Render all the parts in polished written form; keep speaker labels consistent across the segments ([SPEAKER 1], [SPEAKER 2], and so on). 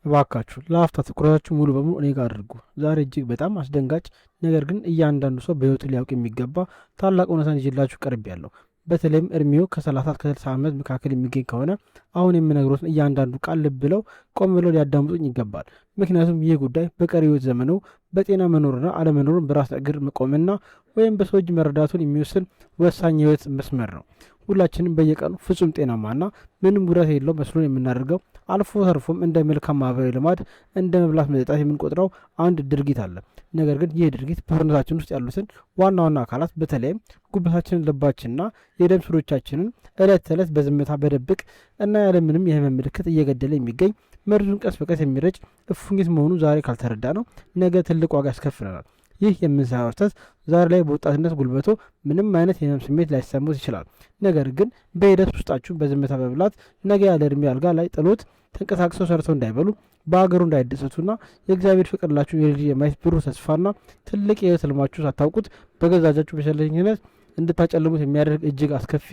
[SPEAKER 1] እባካችሁ ለአፍታ ትኩረታችሁ ሙሉ በሙሉ እኔ ጋር አድርጉ። ዛሬ እጅግ በጣም አስደንጋጭ ነገር ግን እያንዳንዱ ሰው በህይወቱ ሊያውቅ የሚገባ ታላቅ እውነታን ይዤላችሁ ቀርቤያለሁ። በተለይም እድሜው ከ30 እስከ 60 ዓመት መካከል የሚገኝ ከሆነ አሁን የምነግሮትን እያንዳንዱ ቃል ልብ ብለው ቆም ብለው ሊያዳምጡኝ ይገባል። ምክንያቱም ይህ ጉዳይ በቀሪ ህይወት ዘመኑ በጤና መኖርና አለመኖሩን በራስ እግር መቆምና ወይም በሰው እጅ መረዳቱን የሚወስን ወሳኝ የህይወት መስመር ነው። ሁላችንም በየቀኑ ፍጹም ጤናማና ምንም ጉዳት የሌለው መስሎን የምናደርገው አልፎ ተርፎም እንደ መልካም ማህበራዊ ልማድ እንደ መብላት መጠጣት የምንቆጥረው አንድ ድርጊት አለ። ነገር ግን ይህ ድርጊት በሰውነታችን ውስጥ ያሉትን ዋና ዋና አካላት በተለይም ጉበታችንን፣ ልባችንና የደም ስሮቻችንን ዕለት ተዕለት በዝምታ በደብቅ እና ያለምንም የህመም ምልክት እየገደለ የሚገኝ መርዙን ቀስ በቀስ የሚረጭ እፉኝት መሆኑ ዛሬ ካልተረዳ ነው ነገ ትልቅ ዋጋ ያስከፍለናል። ይህ የምንሰራው ስህተት ዛሬ ላይ በወጣትነት ጉልበቶ ምንም አይነት የህመም ስሜት ላይሰሙት ይችላል። ነገር ግን በሂደት ውስጣችሁን በዝምታ በብላት ነገ ያለ እድሜ አልጋ ላይ ጥሎት ተንቀሳቅሰው ሰርተው እንዳይበሉ በሀገሩ እንዳይደሰቱና የእግዚአብሔር ፍቅር ላችሁ የልጅ የማየት ብሩህ ተስፋና ትልቅ የህይወት ህልማችሁ ሳታውቁት በገዛጃችሁ በቸልተኝነት እንድታጨልሙት የሚያደርግ እጅግ አስከፊ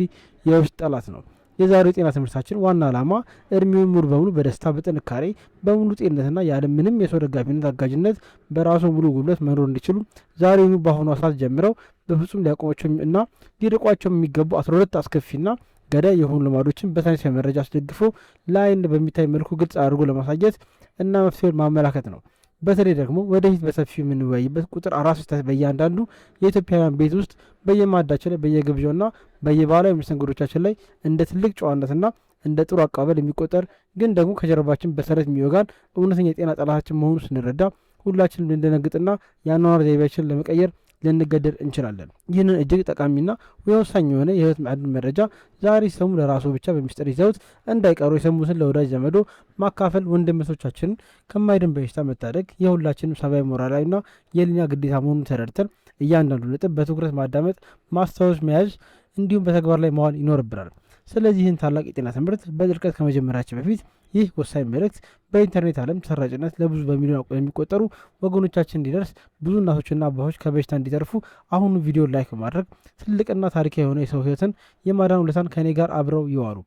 [SPEAKER 1] የውስጥ ጠላት ነው። የዛሬው የጤና ትምህርታችን ዋና ዓላማ እድሜውን ሙሉ በሙሉ በደስታ በጥንካሬ በሙሉ ጤንነትና ያለምንም የሰው ደጋፊነት አጋዥነት በራሱ ሙሉ ጉልበት መኖር እንዲችሉ ዛሬውኑ በአሁኑ ሰዓት ጀምረው በፍጹም ሊያቆሟቸው እና ሊርቋቸው የሚገቡ 12 አስከፊና ገዳይ የሆኑ ልማዶችን በሳይንሳዊ መረጃ አስደግፎ ለአይን በሚታይ መልኩ ግልጽ አድርጎ ለማሳየት እና መፍትሄውን ማመላከት ነው። በተለይ ደግሞ ወደፊት በሰፊው የምንወያይበት ቁጥር 4 ስህተት በእያንዳንዱ የኢትዮጵያውያን ቤት ውስጥ በየማዕዳቸው ላይ በየግብዣውና በየባህላዊ መስተንግዶቻችን ላይ እንደ ትልቅ ጨዋነትና እንደ ጥሩ አቀባበል የሚቆጠር ግን ደግሞ ከጀርባችን በሰረት የሚወጋን እውነተኛ የጤና ጠላታችን መሆኑ ስንረዳ ሁላችንም ልንደነግጥና የአኗኗር ዘይቤያችንን ለመቀየር ልንገደድ እንችላለን። ይህንን እጅግ ጠቃሚና ወሳኝ የሆነ የህይወት ማዕድን መረጃ ዛሬ ሲሰሙ ለራሱ ብቻ በሚስጥር ይዘውት እንዳይቀሩ የሰሙትን ለወዳጅ ዘመዶ ማካፈል፣ ወንድምቶቻችንን ከማይድን በሽታ መታደግ የሁላችንም ሰብአዊ ሞራላዊና የህሊና ግዴታ መሆኑን ተረድተን እያንዳንዱ ነጥብ በትኩረት ማዳመጥ፣ ማስታወስ፣ መያዝ እንዲሁም በተግባር ላይ መዋል ይኖርብናል። ስለዚህ ይህን ታላቅ የጤና ትምህርት በጥልቀት ከመጀመራችን በፊት ይህ ወሳኝ መልእክት በኢንተርኔት ዓለም ተሰራጭነት ለብዙ በሚሊዮን የሚቆጠሩ ወገኖቻችን እንዲደርስ ብዙ እናቶችና አባቶች ከበሽታ እንዲተርፉ አሁኑ ቪዲዮ ላይክ በማድረግ ትልቅና ታሪካዊ የሆነ የሰው ህይወትን የማዳን ውለታን ከኔ ጋር አብረው ይዋሉ።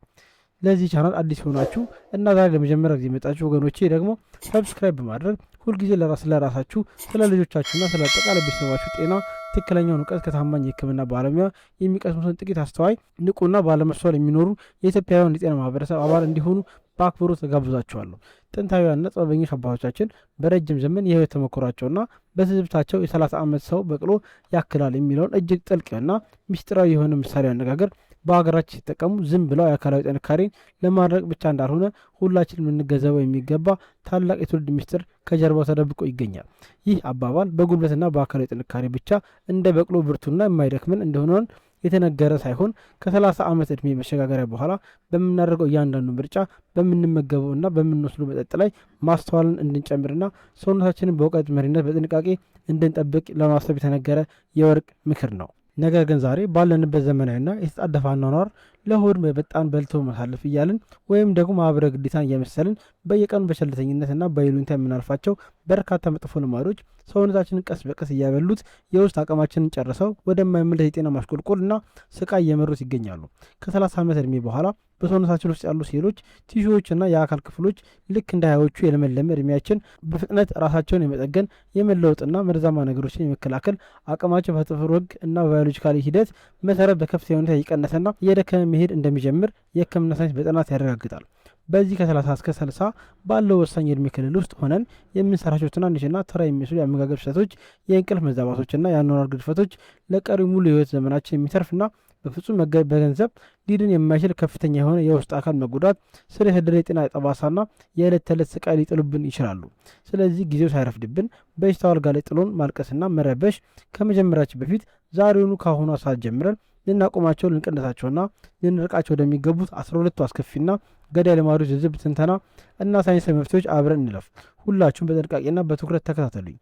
[SPEAKER 1] ለዚህ ቻናል አዲስ የሆናችሁ እና ዛሬ ለመጀመሪያ ጊዜ የመጣችሁ ወገኖቼ ደግሞ ሰብስክራይብ በማድረግ ሁልጊዜ ስለራሳችሁ ስለ ልጆቻችሁና ስለ አጠቃላይ ቤተሰባችሁ ጤና ትክክለኛውን እውቀት ከታማኝ የህክምና ባለሙያ የሚቀስሙትን ጥቂት አስተዋይ ንቁና ባለመስተዋል የሚኖሩ የኢትዮጵያውያን የጤና ማህበረሰብ አባል እንዲሆኑ በአክብሮት ተጋብዛችኋለሁ። ጥንታዊያንና ጥበበኞች አባቶቻችን በረጅም ዘመን የህይወት ተሞክሯቸውና በትዝብታቸው የ30 ዓመት ሰው በቅሎ ያክላል የሚለውን እጅግ ጥልቅና ምስጢራዊ የሆነ ምሳሌ አነጋገር በሀገራችን ሲጠቀሙ ዝም ብለው የአካላዊ ጥንካሬን ለማድረግ ብቻ እንዳልሆነ ሁላችንም ልንገነዘበው የሚገባ ታላቅ የትውልድ ምስጢር ከጀርባው ተደብቆ ይገኛል። ይህ አባባል በጉልበትና በአካላዊ ጥንካሬ ብቻ እንደ በቅሎ ብርቱና የማይደክመን እንደሆነን የተነገረ ሳይሆን ከ30 ዓመት ዕድሜ መሸጋገሪያ በኋላ በምናደርገው እያንዳንዱ ምርጫ በምንመገበው እና በምንወስዱ መጠጥ ላይ ማስተዋልን እንድንጨምርና ሰውነታችንን በእውቀት መሪነት በጥንቃቄ እንድንጠብቅ ለማሰብ የተነገረ የወርቅ ምክር ነው። ነገር ግን ዛሬ ባለንበት ዘመናዊና የተጣደፈ አኗኗር ለሆድ በጣም በልቶ ማሳለፍ እያልን ወይም ደግሞ ማህበራዊ ግዴታን እየመሰልን በየቀኑ በቸልተኝነትና በይሉኝታ የምናልፋቸው በርካታ መጥፎ ልማዶች ሰውነታችንን ቀስ በቀስ እያበሉት የውስጥ አቅማችንን ጨርሰው ወደማይመለስ የጤና ማሽቆልቆልና ስቃይ እየመሩት ይገኛሉ። ከ30 ዓመት ዕድሜ በኋላ በሰውነታችን ውስጥ ያሉ ሴሎች፣ ቲሹዎችና የአካል ክፍሎች ልክ እንደ ሀያዎቹ የለመለመ ዕድሜያችን በፍጥነት ራሳቸውን የመጠገን የመለወጥና መርዛማ ነገሮችን የመከላከል አቅማቸው በተፈጥሮ ሕግ እና በባዮሎጂካሊ ሂደት መሰረት በከፍተኛ ሁኔታ እየቀነሰና እየደከመ መሄድ እንደሚጀምር የህክምና ሳይንስ በጥናት ያረጋግጣል። በዚህ ከ30 እስከ 60 ባለው ወሳኝ የእድሜ ክልል ውስጥ ሆነን የምንሰራቸው ትናንሽና ተራ የሚመስሉ የአመጋገብ ስህተቶች፣ የእንቅልፍ መዛባቶችና የአኗኗር ግድፈቶች ለቀሪው ሙሉ የህይወት ዘመናችን የሚተርፍና በፍጹም በገንዘብ ሊድን የማይችል ከፍተኛ የሆነ የውስጥ አካል መጎዳት፣ ስር የሰደደ የጤና ጠባሳና የዕለት ተዕለት ስቃይ ሊጥሉብን ይችላሉ። ስለዚህ ጊዜው ሳይረፍድብን በሽታው አልጋ ላይ ጥሎን ማልቀስና መረበሽ ከመጀመራችን በፊት ዛሬውኑ ከአሁኑ ሰዓት ጀምረን ልናቆማቸው፣ ልንቀነሳቸውና ልንርቃቸው ወደሚገቡት 12ቱ አስከፊና ገዳይ ልማዶች ዝርዝር ትንተና እና ሳይንሳዊ መፍትሄዎች አብረን እንለፍ። ሁላችሁም በጥንቃቄና በትኩረት ተከታተሉኝ።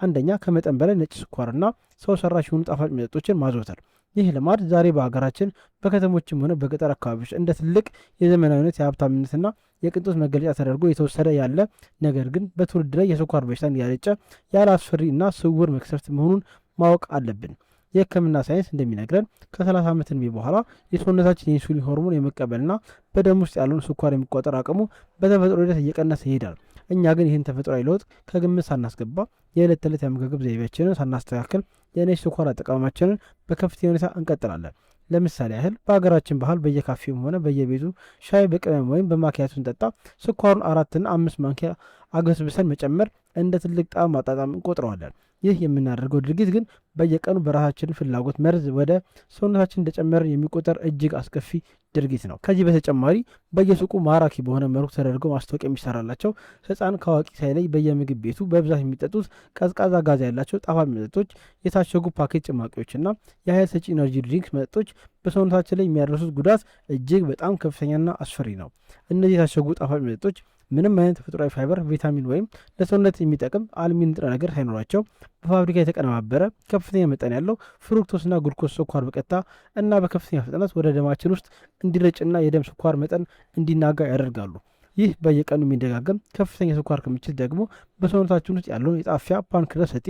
[SPEAKER 1] አንደኛ፣ ከመጠን በላይ ነጭ ስኳርና ሰው ሰራሽ የሆኑ ጣፋጭ መጠጦችን ማዘውተር። ይህ ልማድ ዛሬ በሀገራችን በከተሞችም ሆነ በገጠር አካባቢዎች እንደ ትልቅ የዘመናዊነት የሀብታምነትና የቅንጦት መገለጫ ተደርጎ የተወሰደ ያለ ነገር ግን በትውልድ ላይ የስኳር በሽታን ያለጨ ያለ አስፈሪ እና ስውር መቅሰፍት መሆኑን ማወቅ አለብን። የህክምና ሳይንስ እንደሚነግረን ከ30 ዓመት ዕድሜ በኋላ የሰውነታችን የኢንሱሊን ሆርሞን የመቀበልና በደም ውስጥ ያለውን ስኳር የሚቆጠር አቅሙ በተፈጥሮ ሂደት እየቀነሰ ይሄዳል። እኛ ግን ይህን ተፈጥሯዊ ለውጥ ከግምት ሳናስገባ የዕለት ተዕለት የአመጋገብ ዘይቤያችንን ሳናስተካክል የነጭ ስኳር አጠቃቀማችንን በከፍተኛ ሁኔታ እንቀጥላለን። ለምሳሌ ያህል በሀገራችን ባህል በየካፌውም ሆነ በየቤቱ ሻይ በቅመም ወይም በማኪያቱ ስንጠጣ ስኳሩን 4 እና 5 ማንኪያ አገስብሰን መጨመር እንደ ትልቅ ጣዕም ማጣጣም እንቆጥረዋለን። ይህ የምናደርገው ድርጊት ግን በየቀኑ በራሳችን ፍላጎት መርዝ ወደ ሰውነታችን እንደጨመረ የሚቆጠር እጅግ አስከፊ ድርጊት ነው። ከዚህ በተጨማሪ በየሱቁ ማራኪ በሆነ መልኩ ተደርገው ማስታወቂያ የሚሰራላቸው ሕፃን ከአዋቂ ሳይለይ በየምግብ ቤቱ በብዛት የሚጠጡት ቀዝቃዛ ጋዝ ያላቸው ጣፋጭ መጠጦች፣ የታሸጉ ፓኬት ጭማቂዎችና የኃይል ሰጪ ኢነርጂ ድሪንክ መጠጦች በሰውነታችን ላይ የሚያደርሱት ጉዳት እጅግ በጣም ከፍተኛና አስፈሪ ነው። እነዚህ የታሸጉ ጣፋጭ መጠጦች ምንም አይነት ተፈጥሯዊ ፋይበር፣ ቪታሚን ወይም ለሰውነት የሚጠቅም አልሚ ንጥረ ነገር ሳይኖራቸው በፋብሪካ የተቀነባበረ ከፍተኛ መጠን ያለው ፍሩክቶስና ግሉኮስ ስኳር በቀጥታ እና በከፍተኛ ፍጥነት ወደ ደማችን ውስጥ እንዲረጭና የደም ስኳር መጠን እንዲናጋ ያደርጋሉ። ይህ በየቀኑ የሚደጋገም ከፍተኛ ስኳር ክምችት ደግሞ በሰውነታችን ውስጥ ያለውን የጣፊያ ፓንክረስ እጢ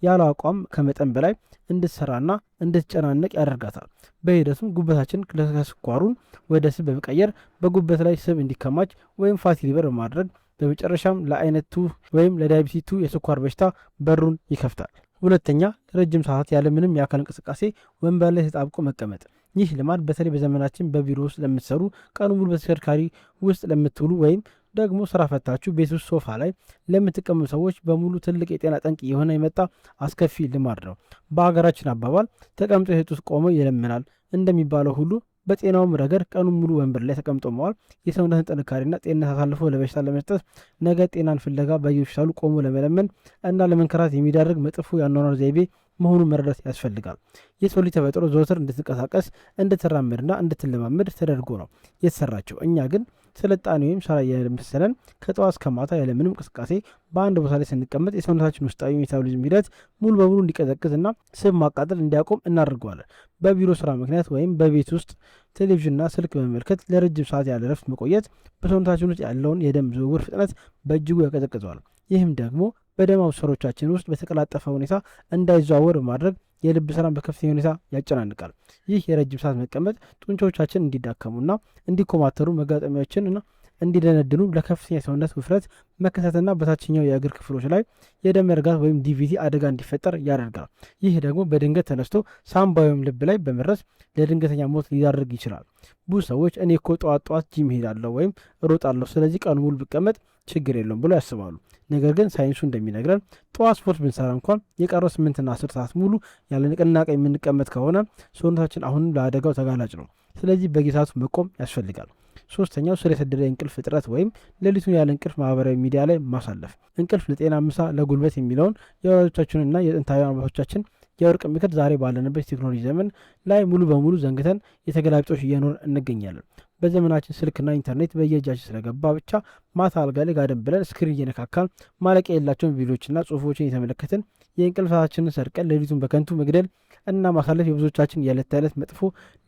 [SPEAKER 1] ያለ አቋም ከመጠን በላይ እንድትሰራና እንድትጨናነቅ ያደርጋታል። በሂደቱም ጉበታችን ከስኳሩን ወደ ስብ በመቀየር በጉበት ላይ ስብ እንዲከማች ወይም ፋቲ ሊቨር በማድረግ በመጨረሻም ለአይነት 2 ወይም ለዳያቢቲስ 2 የስኳር በሽታ በሩን ይከፍታል። ሁለተኛ፣ ለረጅም ሰዓት ያለምንም የአካል እንቅስቃሴ ወንበር ላይ ተጣብቆ መቀመጥ። ይህ ልማድ በተለይ በዘመናችን በቢሮ ውስጥ ለምትሰሩ፣ ቀኑ ሙሉ በተሽከርካሪ ውስጥ ለምትውሉ ወይም ደግሞ ስራ ፈታችሁ ቤት ውስጥ ሶፋ ላይ ለምትቀመጡ ሰዎች በሙሉ ትልቅ የጤና ጠንቅ የሆነ የመጣ አስከፊ ልማድ ነው። በሀገራችን አባባል ተቀምጦ የሰጡት ቆሞ ይለምናል እንደሚባለው ሁሉ በጤናውም ረገድ ቀኑን ሙሉ ወንበር ላይ ተቀምጦ መዋል የሰውነትን ጥንካሬና ጤንነት አሳልፎ ለበሽታ ለመስጠት ነገ ጤናን ፍለጋ በየሆስፒታሉ ቆሞ ለመለመን እና ለመንከራት የሚዳርግ መጥፎ የአኗኗር ዘይቤ መሆኑን መረዳት ያስፈልጋል። የሰው ልጅ ተፈጥሮ ዘወትር እንድትንቀሳቀስ እንድትራመድና እንድትለማመድ ተደርጎ ነው የተሰራቸው። እኛ ግን ስልጣኔ ወይም ስራ የመሰለን ከጠዋት እስከ ማታ ያለምንም እንቅስቃሴ በአንድ ቦታ ላይ ስንቀመጥ የሰውነታችን ውስጣዊ ሜታቦሊዝም ሂደት ሙሉ በሙሉ እንዲቀዘቅዝ እና ስብ ማቃጠል እንዲያቆም እናደርገዋለን። በቢሮ ስራ ምክንያት ወይም በቤት ውስጥ ቴሌቪዥንና ስልክ በመመልከት ለረጅም ሰዓት ያለ ረፍት መቆየት በሰውነታችን ውስጥ ያለውን የደም ዝውውር ፍጥነት በእጅጉ ያቀዘቅዘዋል። ይህም ደግሞ በደም አውታሮቻችን ውስጥ በተቀላጠፈ ሁኔታ እንዳይዘዋወር በማድረግ የልብ ስራን በከፍተኛ ሁኔታ ያጨናንቃል። ይህ የረጅም ሰዓት መቀመጥ ጡንቻዎቻችን እንዲዳከሙና እንዲኮማተሩ፣ መጋጠሚያዎችንና እንዲደነድኑ፣ ለከፍተኛ የሰውነት ውፍረት መከሰትና በታችኛው የእግር ክፍሎች ላይ የደም መርጋት ወይም ዲቪቲ አደጋ እንዲፈጠር ያደርጋል። ይህ ደግሞ በድንገት ተነስቶ ሳምባ ወይም ልብ ላይ በመድረስ ለድንገተኛ ሞት ሊዳርግ ይችላል። ብዙ ሰዎች እኔ እኮ ጠዋት ጂም ሄዳለሁ ወይም እሮጣለሁ፣ ስለዚህ ቀኑ ሙሉ ብቀመጥ ችግር የለውም ብሎ ያስባሉ። ነገር ግን ሳይንሱ እንደሚነግረን ጠዋት ስፖርት ብንሰራ እንኳን የቀረው 8 እና 10 ሰዓት ሙሉ ያለ ንቅናቄ የምንቀመጥ ከሆነ ሰውነታችን አሁንም ለአደጋው ተጋላጭ ነው። ስለዚህ በጊዜያቱ መቆም ያስፈልጋል። ሶስተኛው ስር የሰደደ የእንቅልፍ እጥረት ወይም ሌሊቱን ያለ እንቅልፍ ማህበራዊ ሚዲያ ላይ ማሳለፍ። እንቅልፍ ለጤና ምሳ ለጉልበት የሚለውን የወላጆቻችንና የጥንታውያን አባቶቻችን የወርቅ ምክር ዛሬ ባለንበት ቴክኖሎጂ ዘመን ላይ ሙሉ በሙሉ ዘንግተን የተገላቢጦሽ እየኖር እንገኛለን። በዘመናችን ስልክና ኢንተርኔት በየእጃችን ስለገባ ብቻ ማታ አልጋ ላይ ጋደም ብለን ስክሪን እየነካካን ማለቂያ የሌላቸውን ቪዲዮችና ጽሁፎችን የተመለከትን የእንቅልፍ ሰዓታችንን ሰርቀን ሌሊቱን በከንቱ መግደል እና ማሳለፍ የብዙዎቻችን የዕለት ተዕለት መጥፎ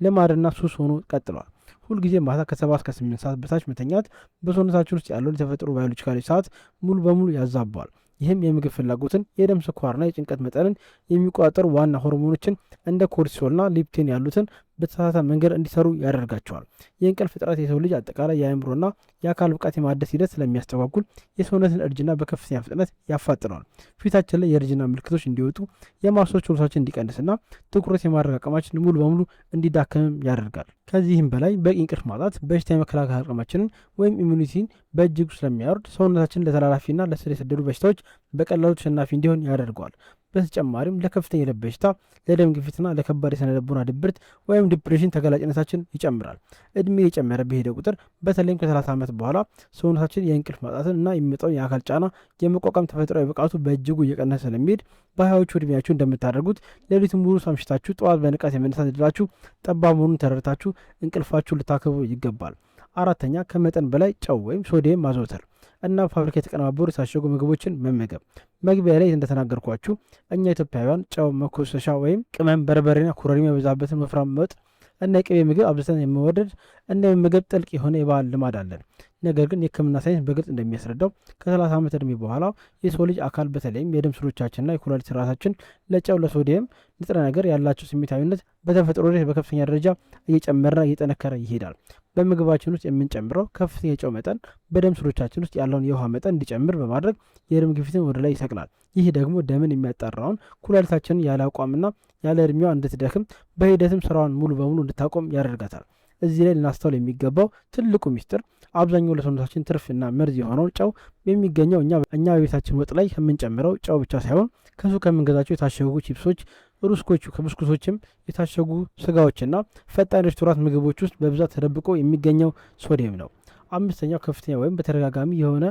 [SPEAKER 1] ልማድና ሱስ ሆኖ ቀጥሏል። ሁልጊዜ ማታ ከ7 እስከ 8 ሰዓት በታች መተኛት በሰውነታችን ውስጥ ያለውን የተፈጥሮ ባዮሎጂካሊ ሰዓት ሙሉ በሙሉ ያዛባዋል። ይህም የምግብ ፍላጎትን፣ የደም ስኳርና የጭንቀት መጠንን የሚቆጣጠሩ ዋና ሆርሞኖችን እንደ ኮርቲሶልና ሊፕቲን ያሉትን በተሳሳተ መንገድ እንዲሰሩ ያደርጋቸዋል። የእንቅልፍ እጥረት የሰው ልጅ አጠቃላይ የአእምሮና የአካል ብቃት የማደስ ሂደት ስለሚያስተጓጉል የሰውነትን እርጅና በከፍተኛ ፍጥነት ያፋጥነዋል። ፊታችን ላይ የእርጅና ምልክቶች እንዲወጡ፣ የማስታወስ ችሎታችን እንዲቀንስና ትኩረት የማድረግ አቅማችን ሙሉ በሙሉ እንዲዳከምም ያደርጋል። ከዚህም በላይ በቂ እንቅልፍ ማጣት በሽታ የመከላከል አቅማችንን ወይም ኢሚዩኒቲን በእጅጉ ስለሚያወርድ ሰውነታችን ለተላላፊና ለስር የሰደዱ በሽታዎች በቀላሉ ተሸናፊ እንዲሆን ያደርገዋል። በተጨማሪም ለከፍተኛ የልብ በሽታ፣ ለደም ግፊትና ለከባድ የስነ ልቦና ድብርት ወይም ዲፕሬሽን ተጋላጭነታችን ይጨምራል። እድሜ የጨመረ በሄደ ቁጥር በተለይም ከ30 ዓመት በኋላ ሰውነታችን የእንቅልፍ ማጣትን እና የሚመጣውን የአካል ጫና የመቋቋም ተፈጥሯዊ ብቃቱ በእጅጉ እየቀነሰ ስለሚሄድ በሀያዎቹ እድሜያችሁ እንደምታደርጉት ሌሊቱን ሙሉ ሳምሽታችሁ ጠዋት በንቃት የመነሳት እድላችሁ ጠባብ መሆኑን ተረድታችሁ እንቅልፋችሁ ልታከብሩ ይገባል። አራተኛ፣ ከመጠን በላይ ጨው ወይም ሶዲየም ማዘውተር እና ፋብሪካ የተቀነባበሩ የታሸጉ ምግቦችን መመገብ። መግቢያ ላይ እንደተናገርኳችሁ እኛ ኢትዮጵያውያን ጨው፣ መኮሰሻ ወይም ቅመም፣ በርበሬና ኮረሪማ የበዛበትን ወፍራም ወጥ እና የቅቤ ምግብ አብዝተን የመወደድ እና የመመገብ ጥልቅ የሆነ የባህል ልማድ አለን። ነገር ግን የሕክምና ሳይንስ በግልጽ እንደሚያስረዳው ከ30 ዓመት ዕድሜ በኋላ የሰው ልጅ አካል በተለይም የደም ስሮቻችንና የኩላሊት ስርዓታችን ለጨው፣ ለሶዲየም ንጥረ ነገር ያላቸው ስሜታዊነት በተፈጥሮ ላይ በከፍተኛ ደረጃ እየጨመረና እየጠነከረ ይሄዳል። በምግባችን ውስጥ የምንጨምረው ከፍተኛ የጨው መጠን በደም ስሮቻችን ውስጥ ያለውን የውሃ መጠን እንዲጨምር በማድረግ የደም ግፊትን ወደ ላይ ይሰቅላል። ይህ ደግሞ ደምን የሚያጣራውን ኩላሊታችንን ያለ አቋምና ያለ እድሜዋ እንድትደክም በሂደትም ስራዋን ሙሉ በሙሉ እንድታቆም ያደርጋታል። እዚህ ላይ ልናስተውል የሚገባው ትልቁ ሚስጥር አብዛኛው ለሰውነታችን ትርፍና መርዝ የሆነው ጨው የሚገኘው እኛ በቤታችን ወጥ ላይ ከምንጨምረው ጨው ብቻ ሳይሆን ከሱ ከምንገዛቸው የታሸጉ ቺፕሶች፣ ሩስኮቹ ከብስኩቶችም የታሸጉ ስጋዎችና ፈጣን ሬስቶራንት ምግቦች ውስጥ በብዛት ተደብቆ የሚገኘው ሶዲየም ነው። አምስተኛው ከፍተኛ ወይም በተደጋጋሚ የሆነ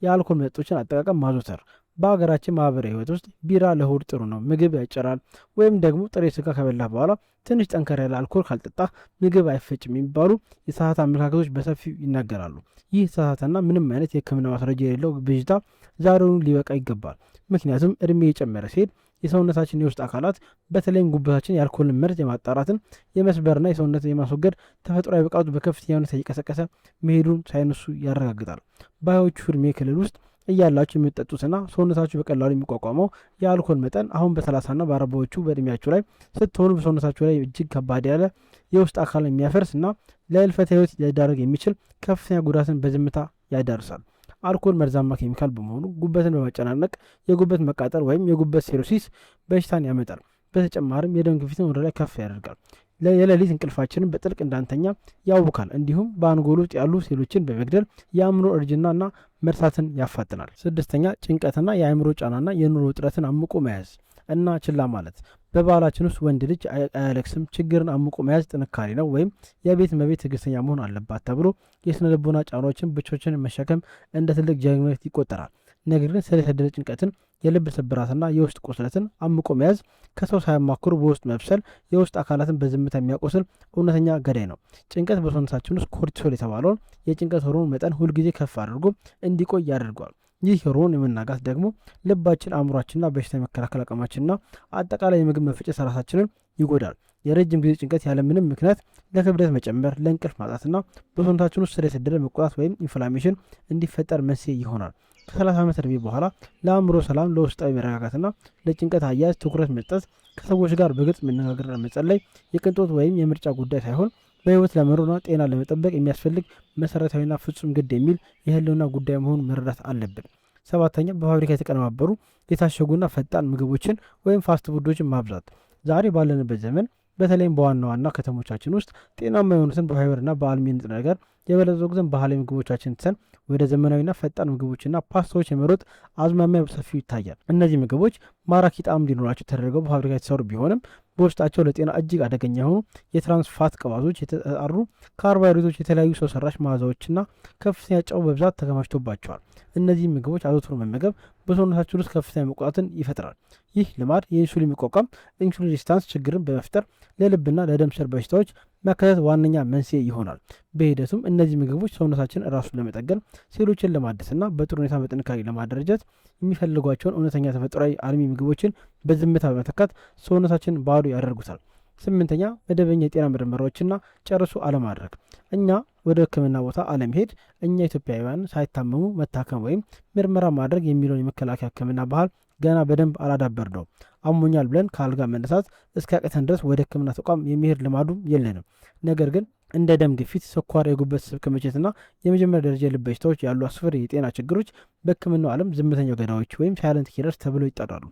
[SPEAKER 1] የአልኮል መጠጦችን አጠቃቀም ማዘውተር። በሀገራችን ማህበራዊ ህይወት ውስጥ ቢራ ለሆድ ጥሩ ነው፣ ምግብ ያጭራል፣ ወይም ደግሞ ጥሬ ስጋ ከበላህ በኋላ ትንሽ ጠንከር ያለ አልኮል ካልጠጣህ ምግብ አይፈጭም የሚባሉ የተሳሳተ አመለካከቶች በሰፊው ይናገራሉ። ይህ የተሳሳተና ምንም አይነት የሕክምና ማስረጃ የሌለው ብዥታ ዛሬውኑ ሊበቃ ይገባል። ምክንያቱም እድሜ የጨመረ ሲሄድ የሰውነታችን የውስጥ አካላት በተለይም ጉበታችን የአልኮልን መርዝ የማጣራትን የመስበርና የሰውነት የማስወገድ ተፈጥሯዊ ብቃቱ በከፍተኛ ሁኔታ እየቀሰቀሰ መሄዱን ሳይንሱ ያረጋግጣል። በሃያዎቹ ዕድሜ ክልል ውስጥ እያላችሁ የሚጠጡትና ሰውነታችሁ በቀላሉ የሚቋቋመው የአልኮል መጠን አሁን በ30ና በ40ዎቹ በእድሜያችሁ ላይ ስትሆኑ በሰውነታችሁ ላይ እጅግ ከባድ ያለ የውስጥ አካል የሚያፈርስ እና ለህልፈተ ህይወት ሊዳረግ የሚችል ከፍተኛ ጉዳትን በዝምታ ያዳርሳል። አልኮል መርዛማ ኬሚካል በመሆኑ ጉበትን በማጨናነቅ የጉበት መቃጠል ወይም የጉበት ሲሮሲስ በሽታን ያመጣል። በተጨማሪም የደም ግፊትን ወደ ላይ ከፍ ያደርጋል። የሌሊት እንቅልፋችንን በጥልቅ እንዳንተኛ ያውካል። እንዲሁም በአንጎል ውስጥ ያሉ ሴሎችን በመግደል የአእምሮ እርጅናና መርሳትን ያፋጥናል። ስድስተኛ ጭንቀትና የአእምሮ ጫናና የኑሮ ውጥረትን አምቆ መያዝ እና ችላ ማለት። በባህላችን ውስጥ ወንድ ልጅ አያለቅስም፣ ችግርን አምቆ መያዝ ጥንካሬ ነው ወይም የቤት እመቤት ትዕግስተኛ መሆን አለባት ተብሎ የስነ ልቦና ጫናዎችን ብቻዎችን መሸከም እንደ ትልቅ ጀግንነት ይቆጠራል። ነገር ግን ስለ የሰደደ ጭንቀትን፣ የልብ ስብራትና የውስጥ ቁስለትን አምቆ መያዝ ከሰው ሳያማክሩ በውስጥ መብሰል የውስጥ አካላትን በዝምታ የሚያቆስል እውነተኛ ገዳይ ነው። ጭንቀት በሰውነታችን ውስጥ ኮርቲሶል የተባለውን የጭንቀት ሆርሞን መጠን ሁልጊዜ ከፍ አድርጎ እንዲቆይ ያደርገዋል። ይህ ሆርሞን የመናጋት ደግሞ ልባችን፣ አእምሯችንና በሽታ የመከላከል አቅማችንና አጠቃላይ የምግብ መፈጨት ራሳችንን ይጎዳል። የረጅም ጊዜ ጭንቀት ያለምንም ምክንያት ለክብደት መጨመር፣ ለእንቅልፍ ማጣትና በሰውነታችን ውስጥ ስር የሰደደ መቆጣት ወይም ኢንፍላሜሽን እንዲፈጠር መንስኤ ይሆናል። ከ30 ዓመት ዕድሜ በኋላ ለአእምሮ ሰላም፣ ለውስጣዊ መረጋጋትና ለጭንቀት አያያዝ ትኩረት መስጠት፣ ከሰዎች ጋር በግልጽ መነጋገርና መጸለይ የቅንጦት ወይም የምርጫ ጉዳይ ሳይሆን በህይወት ለመኖርና ጤና ለመጠበቅ የሚያስፈልግ መሰረታዊና ፍጹም ግድ የሚል የህልውና ጉዳይ መሆኑን መረዳት አለብን። ሰባተኛ በፋብሪካ የተቀነባበሩ የታሸጉና ፈጣን ምግቦችን ወይም ፋስት ፉዶችን ማብዛት። ዛሬ ባለንበት ዘመን በተለይም በዋና ዋና ከተሞቻችን ውስጥ ጤናማ የሆኑትን በፋይበርና በአልሚ ንጥረ ነገር የበለጸጉትን ባህላዊ ምግቦቻችን ትተን ወደ ዘመናዊና ፈጣን ምግቦችና ፓስታዎች የመሮጥ አዝማሚያ በሰፊው ይታያል። እነዚህ ምግቦች ማራኪ ጣዕም እንዲኖራቸው ተደርገው በፋብሪካ የተሰሩ ቢሆንም በውስጣቸው ለጤና እጅግ አደገኛ የሆኑ የትራንስፋት ቅባቶች፣ የተጣሩ ካርቦሃይድሬቶች፣ የተለያዩ ሰው ሰራሽ መዓዛዎችና ከፍተኛ ጨው በብዛት ተከማችቶባቸዋል። እነዚህ ምግቦች አዘውትሮ መመገብ በሰውነታችን ውስጥ ከፍተኛ መቆጣትን ይፈጥራል። ይህ ልማድ የኢንሱሊን መቋቋም ኢንሱሊን ሬዚስታንስ ችግርን በመፍጠር ለልብና ለደም ስር በሽታዎች መከሰት ዋነኛ መንስኤ ይሆናል። በሂደቱም እነዚህ ምግቦች ሰውነታችን ራሱን ለመጠገን፣ ሴሎችን ለማደስና በጥሩ ሁኔታ በጥንካሬ ለማደረጃት የሚፈልጓቸውን እውነተኛ ተፈጥሯዊ አልሚ ምግቦችን በዝምታ በመተካት ሰውነታችን ባዶ ያደርጉታል። ስምንተኛ መደበኛ የጤና ምርመራዎችና ጨርሶ አለማድረግ። እኛ ወደ ሕክምና ቦታ አለመሄድ እኛ ኢትዮጵያውያን ሳይታመሙ መታከም ወይም ምርመራ ማድረግ የሚለውን የመከላከያ ሕክምና ባህል ገና በደንብ አላዳበር ነው። አሞኛል ብለን ከአልጋ መነሳት እስከ ያቀተን ድረስ ወደ ሕክምና ተቋም የሚሄድ ልማዱም የለንም። ነገር ግን እንደ ደም ግፊት፣ ስኳር፣ የጉበት ስብ ክምችትና የመጀመሪያ ደረጃ የልብ በሽታዎች ያሉ አስፈሪ የጤና ችግሮች በሕክምናው ዓለም ዝምተኛው ገዳዮች ወይም ሳይለንት ኪለርስ ተብለው ይጠራሉ።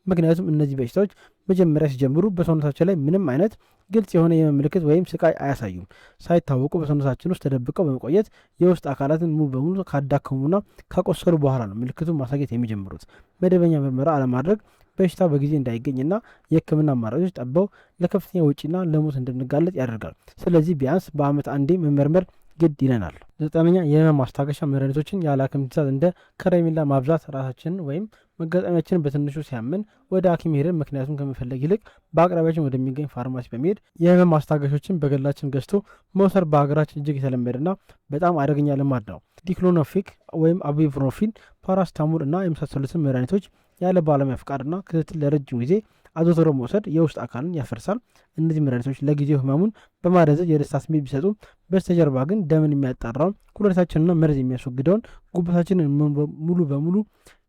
[SPEAKER 1] ምክንያቱም እነዚህ በሽታዎች መጀመሪያ ሲጀምሩ በሰውነታቸው ላይ ምንም አይነት ግልጽ የሆነ የመምልክት ወይም ስቃይ አያሳዩም። ሳይታወቁ በሰውነታችን ውስጥ ተደብቀው በመቆየት የውስጥ አካላትን ሙሉ በሙሉ ካዳከሙና ካቆሰሉ በኋላ ነው ምልክቱን ማሳየት የሚጀምሩት። መደበኛ ምርመራ አለማድረግ በሽታ በጊዜ እንዳይገኝና የሕክምና አማራጮች ጠበው ለከፍተኛ ወጪና ለሞት እንድንጋለጥ ያደርጋል። ስለዚህ ቢያንስ በዓመት አንዴ መመርመር ግድ ይለናል። ዘጠነኛ የህመም ማስታገሻ መድኃኒቶችን ያለ ሐኪም ትዕዛዝ እንደ ከረሜላ ማብዛት። ራሳችንን ወይም መጋጠሚያችንን በትንሹ ሲያምን ወደ ሐኪም ሄደን ምክንያቱም ከመፈለግ ይልቅ በአቅራቢያችን ወደሚገኝ ፋርማሲ በመሄድ የህመም ማስታገሾችን በገላችን ገዝቶ መውሰድ በሀገራችን እጅግ የተለመደና በጣም አደገኛ ልማድ ነው። ዲክሎኖፊክ ወይም አቡፕሮፊን፣ ፓራስታሞል እና የመሳሰሉትን መድኃኒቶች ያለ ባለሙያ ፍቃድና ክትትል ለረጅም ጊዜ አዘውትሮ መውሰድ የውስጥ አካልን ያፈርሳል። እነዚህ መድኃኒቶች ለጊዜው ህመሙን በማደንዘዝ የደስታ ስሜት ቢሰጡ በስተጀርባ ግን ደምን የሚያጣራውን ኩላሊታችንና መርዝ የሚያስወግደውን ጉበታችንን ሙሉ በሙሉ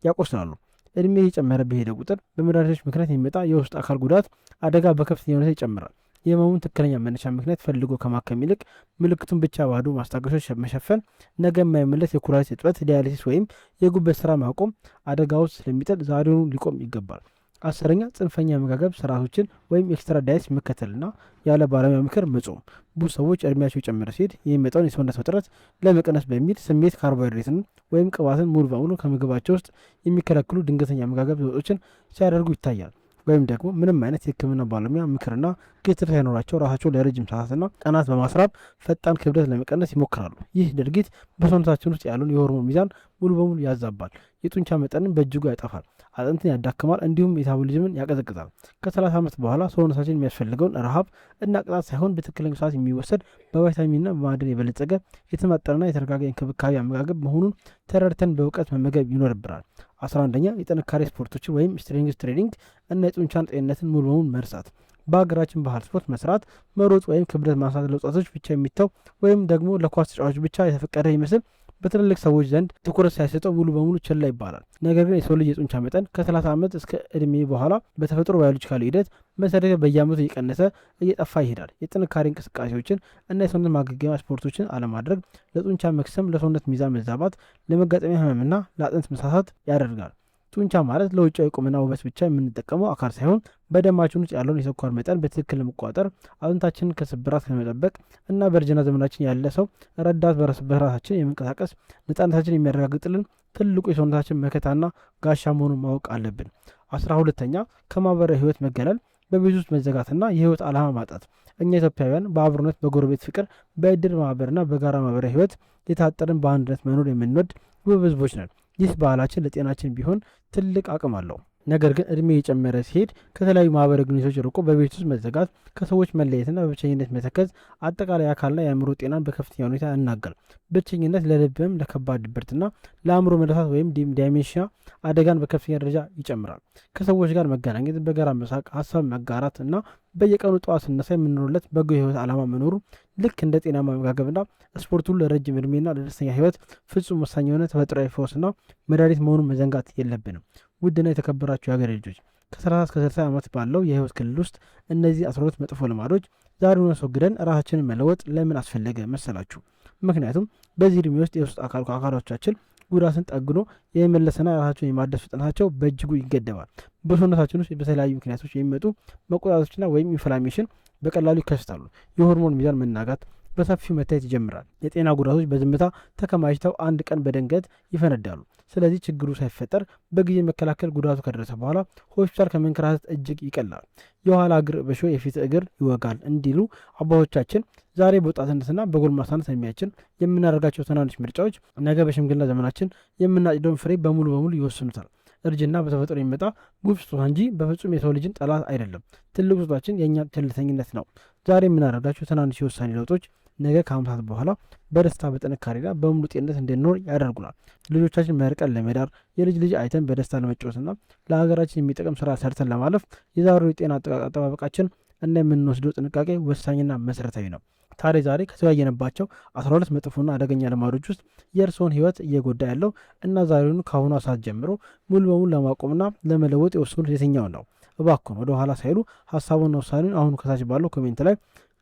[SPEAKER 1] ያቆስላሉ። እድሜ እየጨመረ በሄደ ቁጥር በመድኃኒቶች ምክንያት የሚመጣ የውስጥ አካል ጉዳት አደጋ በከፍተኛ ሁኔታ ይጨምራል። የህመሙን ትክክለኛ መነሻ ምክንያት ፈልጎ ከማከም ይልቅ ምልክቱን ብቻ ባዶ ማስታገሻዎች መሸፈን ነገ የማይመለስ የኩላሊት እጥበት፣ ዲያሊሲስ ወይም የጉበት ስራ ማቆም አደጋ ውስጥ ስለሚጥል ዛሬውኑ ሊቆም ይገባል። 10ኛ ጽንፈኛ አመጋገብ ስርዓቶችን ወይም ኤክስትራ ዳይት መከተልና ያለ ባለሙያ ምክር መጾም። ብዙ ሰዎች እድሜያቸው የጨመረ ሲሄድ የሚመጣውን የሰውነት ውጥረት ለመቀነስ በሚል ስሜት ካርቦሃይድሬትን ወይም ቅባትን ሙሉ በሙሉ ከምግባቸው ውስጥ የሚከለክሉ ድንገተኛ አመጋገብ ለውጦችን ሲያደርጉ ይታያል። ወይም ደግሞ ምንም አይነት የህክምና ባለሙያ ምክርና ክትትል ሳይኖራቸው ራሳቸው ለረጅም ሰዓትና ቀናት በማስራብ ፈጣን ክብደት ለመቀነስ ይሞክራሉ። ይህ ድርጊት በሰውነታችን ውስጥ ያለውን የሆርሞን ሚዛን ሙሉ በሙሉ ያዛባል፣ የጡንቻ መጠንን በእጅጉ ያጠፋል፣ አጥንትን ያዳክማል፣ እንዲሁም ሜታቦሊዝምን ያቀዘቅዛል። ከ30 ዓመት በኋላ ሰውነታችን የሚያስፈልገውን ረሃብ እና ቅጣት ሳይሆን በትክክለኛው ሰዓት የሚወሰድ በቫይታሚንና በማዕድን የበለጸገ የተመጠነና የተረጋጋ እንክብካቤ አመጋገብ መሆኑን ተረድተን በእውቀት መመገብ ይኖርብናል። 11ኛ የጥንካሬ ስፖርቶችን ወይም ስትሬንግዝ ትሬኒንግ እና የጡንቻን ጤንነትን ሙሉ በሙሉ መርሳት። በሀገራችን ባህል ስፖርት መስራት፣ መሮጥ ወይም ክብደት ማንሳት ለወጣቶች ብቻ የሚተው ወይም ደግሞ ለኳስ ተጫዋቾች ብቻ የተፈቀደ ይመስል በትልልቅ ሰዎች ዘንድ ትኩረት ሳይሰጠው ሙሉ በሙሉ ችላ ይባላል። ነገር ግን የሰው ልጅ የጡንቻ መጠን ከ30 ዓመት እስከ እድሜ በኋላ በተፈጥሮ ባዮሎጂካል ሂደት መሰረት በየዓመቱ እየቀነሰ እየጠፋ ይሄዳል። የጥንካሬ እንቅስቃሴዎችን እና የሰውነት ማገገሚያ ስፖርቶችን አለማድረግ ለጡንቻ መክሰም፣ ለሰውነት ሚዛን መዛባት፣ ለመጋጠሚያ ህመምና ለአጥንት መሳሳት ያደርጋል። ጡንቻ ማለት ለውጫዊ ቁመና ውበት ብቻ የምንጠቀመው አካል ሳይሆን በደማችን ውስጥ ያለውን የስኳር መጠን በትክክል ለመቆጣጠር አጥንታችንን ከስብራት ለመጠበቅ እና በእርጅና ዘመናችን ያለ ሰው ረዳት በራሳችን የመንቀሳቀስ ነጻነታችን የሚያረጋግጥልን ትልቁ የሰውነታችን መከታና ጋሻ መሆኑን ማወቅ አለብን። 12ኛ ከማህበራዊ ህይወት መገለል፣ በቤት ውስጥ መዘጋትና የህይወት ዓላማ ማጣት። እኛ ኢትዮጵያውያን በአብሮነት፣ በጎረቤት ፍቅር፣ በእድር ማህበርና በጋራ ማህበራዊ ህይወት የታጠርን በአንድነት መኖር የምንወድ ውብ ህዝቦች ነን። ይህ ባህላችን ለጤናችን ቢሆን ትልቅ አቅም አለው። ነገር ግን እድሜ የጨመረ ሲሄድ ከተለያዩ ማህበራዊ ግንኙነቶች ርቆ በቤት ውስጥ መዘጋት፣ ከሰዎች መለየትና በብቸኝነት መተከዝ አጠቃላይ አካልና የአእምሮ ጤናን በከፍተኛ ሁኔታ ያናጋል። ብቸኝነት ለልብም ለከባድ ድብርትና ለአእምሮ መለሳት ወይም ዳይሜንሽያ አደጋን በከፍተኛ ደረጃ ይጨምራል። ከሰዎች ጋር መገናኘት፣ በጋራ መሳቅ፣ ሀሳብ መጋራት እና በየቀኑ ጠዋት ስነሳ የምንኖርለት በጎ የህይወት ዓላማ መኖሩ ልክ እንደ ጤናማ አመጋገብና ስፖርት ሁሉ ለረጅም እድሜና ለደስተኛ ህይወት ፍጹም ወሳኝ የሆነ ተፈጥሯዊ ፈውስና መድኃኒት መሆኑን መዘንጋት የለብንም። ውድና የተከበራችሁ የሀገሬ ልጆች ከ30 እስከ 60 ዓመት ባለው የህይወት ክልል ውስጥ እነዚህ 12 መጥፎ ልማዶች ዛሬውን አስወግደን ራሳችንን መለወጥ ለምን አስፈለገ መሰላችሁ? ምክንያቱም በዚህ እድሜ ውስጥ የውስጥ አካሎቻችን ጉዳትን ጠግኖ የመለሰና ራሳቸውን የማደስ ፍጥነታቸው በእጅጉ ይገደባል። በሰውነታችን ውስጥ በተለያዩ ምክንያቶች የሚመጡ መቆጣቶችና ወይም ኢንፍላሜሽን በቀላሉ ይከሰታሉ። የሆርሞን ሚዛን መናጋት በሰፊው መታየት ይጀምራል። የጤና ጉዳቶች በዝምታ ተከማችተው አንድ ቀን በድንገት ይፈነዳሉ። ስለዚህ ችግሩ ሳይፈጠር በጊዜ መከላከል ጉዳቱ ከደረሰ በኋላ ሆስፒታል ከመንከራተት እጅግ ይቀላል። የኋላ እግር በሾ የፊት እግር ይወጋል እንዲሉ አባቶቻችን ዛሬ በወጣትነትና በጎልማሳነት እድሜያችን የምናደርጋቸው ትናንሽ ምርጫዎች ነገ በሽምግልና ዘመናችን የምናጭደውን ፍሬ በሙሉ በሙሉ ይወስኑታል። እርጅና በተፈጥሮ የሚመጣ ውብ ስጦታ እንጂ በፍጹም የሰው ልጅን ጠላት አይደለም። ትልቁ ስጦታችን የእኛ ቸልተኝነት ነው። ዛሬ የምናደርጋቸው ትናንሽ የውሳኔ ለውጦች ነገ ከዓመታት በኋላ በደስታ በጥንካሬና በሙሉ ጤንነት እንድንኖር ያደርጉናል። ልጆቻችን መርቀን ለመዳር፣ የልጅ ልጅ አይተን በደስታ ለመጫወትና ለሀገራችን የሚጠቅም ስራ ሰርተን ለማለፍ የዛሬው የጤና አጠባበቃችን እና የምንወስደው ጥንቃቄ ወሳኝና መሰረታዊ ነው። ታዲያ ዛሬ ከተወያየንባቸው 12 መጥፎና አደገኛ ልማዶች ውስጥ የእርስዎን ህይወት እየጎዳ ያለው እና ዛሬውን ከአሁኗ ሰዓት ጀምሮ ሙሉ በሙሉ ለማቆምና ለመለወጥ የወሰኑት የትኛውን ነው? እባክዎን ወደ ኋላ ሳይሉ ሀሳቡና ውሳኔውን አሁኑ ከታች ባለው ኮሜንት ላይ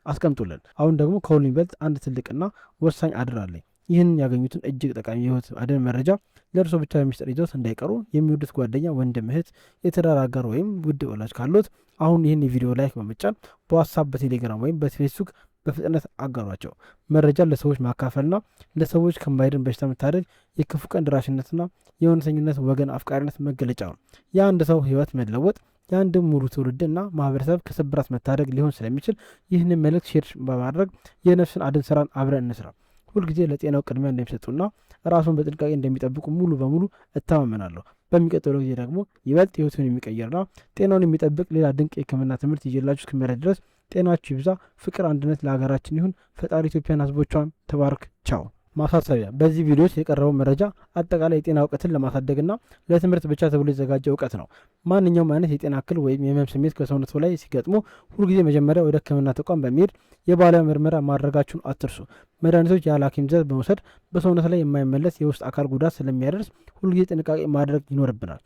[SPEAKER 1] አስቀምጡልን። አሁን ደግሞ ከሁሉ የሚበልጥ አንድ ትልቅና ወሳኝ አደራ አለኝ። ይህንን ያገኙትን እጅግ ጠቃሚ የህይወት አድን መረጃ ለእርሶ ብቻ በሚስጥር ይዘውት እንዳይቀሩ የሚወዱት ጓደኛ፣ ወንድም፣ እህት፣ የትዳር አጋር ወይም ውድ ወላጅ ካሉት አሁን ይህን የቪዲዮ ላይክ በመጫን በዋትሳፕ፣ በቴሌግራም ወይም በፌስቡክ በፍጥነት አጋሯቸው። መረጃን ለሰዎች ማካፈልና ለሰዎች ከማይድን በሽታ መታደግ የክፉ ቀን ደራሽነትና የእውነተኝነት ወገን አፍቃሪነት መገለጫ ነው። የአንድ ሰው ህይወት መለወጥ የአንድ ሙሉ ትውልድና ማህበረሰብ ከስብራት መታደግ ሊሆን ስለሚችል ይህንን መልእክት ሼር በማድረግ የነፍስን አድን ስራን አብረን እንስራ። ሁልጊዜ ለጤናው ቅድሚያ እንደሚሰጡና ራሱን በጥንቃቄ እንደሚጠብቁ ሙሉ በሙሉ እተማመናለሁ። በሚቀጥለው ጊዜ ደግሞ ይበልጥ ህይወቱን የሚቀይርና ጤናውን የሚጠብቅ ሌላ ድንቅ የህክምና ትምህርት ይዤላችሁ እስክመለስ ድረስ ጤናችሁ ይብዛ፣ ፍቅር፣ አንድነት ለሀገራችን ይሁን። ፈጣሪ ኢትዮጵያን ህዝቦቿን ተባርክ። ቻው። ማሳሰቢያ፣ በዚህ ቪዲዮ ውስጥ የቀረበው መረጃ አጠቃላይ የጤና እውቀትን ለማሳደግና ለትምህርት ብቻ ተብሎ የተዘጋጀ እውቀት ነው። ማንኛውም አይነት የጤና እክል ወይም የህመም ስሜት ከሰውነቱ ላይ ሲገጥሙ ሁልጊዜ መጀመሪያ ወደ ሕክምና ተቋም በመሄድ የባለሙያ ምርመራ ማድረጋችሁን አትርሱ። መድኃኒቶች ያለ ሐኪም ትዕዛዝ በመውሰድ በሰውነት ላይ የማይመለስ የውስጥ አካል ጉዳት ስለሚያደርስ ሁልጊዜ ጥንቃቄ ማድረግ ይኖርብናል።